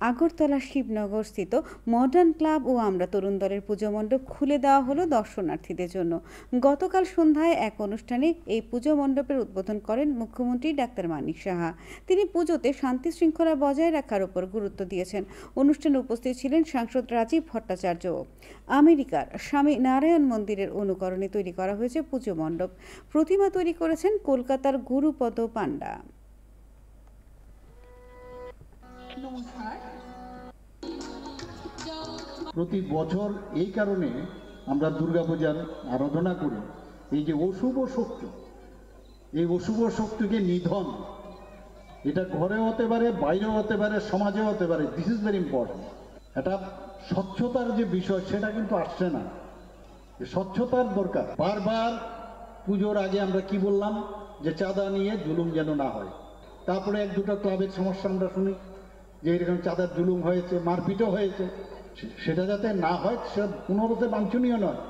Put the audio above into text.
আগরতলা শিবনগর স্থিত modern club ও আমরা তরুণ দলের পুজো মণ্ডপ খুলে দেওয়া হলো দর্শনার্থীদের জন্য। গতকাল সন্ধ্যায় এক অনুষ্ঠানে এই পুজো মণ্ডপের উদ্বোধন করেন মুখ্যমন্ত্রী ডাক্তার মানিক সাহা। তিনি পুজোতে শান্তি শৃঙ্খলা বজায় রাখার উপর গুরুত্ব দিয়েছেন। অনুষ্ঠানে উপস্থিত ছিলেন সাংসদ রাজীব ভট্টাচার্য। আমেরিকার স্বামী নারায়ণ মন্দিরের অনুকরণে তৈরি করা হয়েছে পুজো মণ্ডপ। প্রতিমা তৈরি করেছেন কলকাতার গুরুপদ পান্ডা। প্রতি বছর এই কারণে আমরা দুর্গাপূজার আরাধনা করি, এই যে অশুভ শক্তি, এই অশুভ শক্তিকে নিধন, এটা ঘরে হতে পারে, বাইরেও হতে পারে, সমাজেও হতে পারে। This is very important. এটা স্বচ্ছতার যে বিষয় সেটা কিন্তু আসছে না, স্বচ্ছতার দরকার। বারবার পুজোর আগে আমরা কি বললাম, যে চাঁদা নিয়ে জুলুম যেন না হয়। তারপরে এক দুটো ক্লাবের সমস্যা আমরা শুনি যে এরকম চাঁদার জুলুম হয়েছে, মারপিটও হয়েছে। সেটা যাতে না হয়, সেটা কোনোরূপে বাঞ্ছনীয় নয়।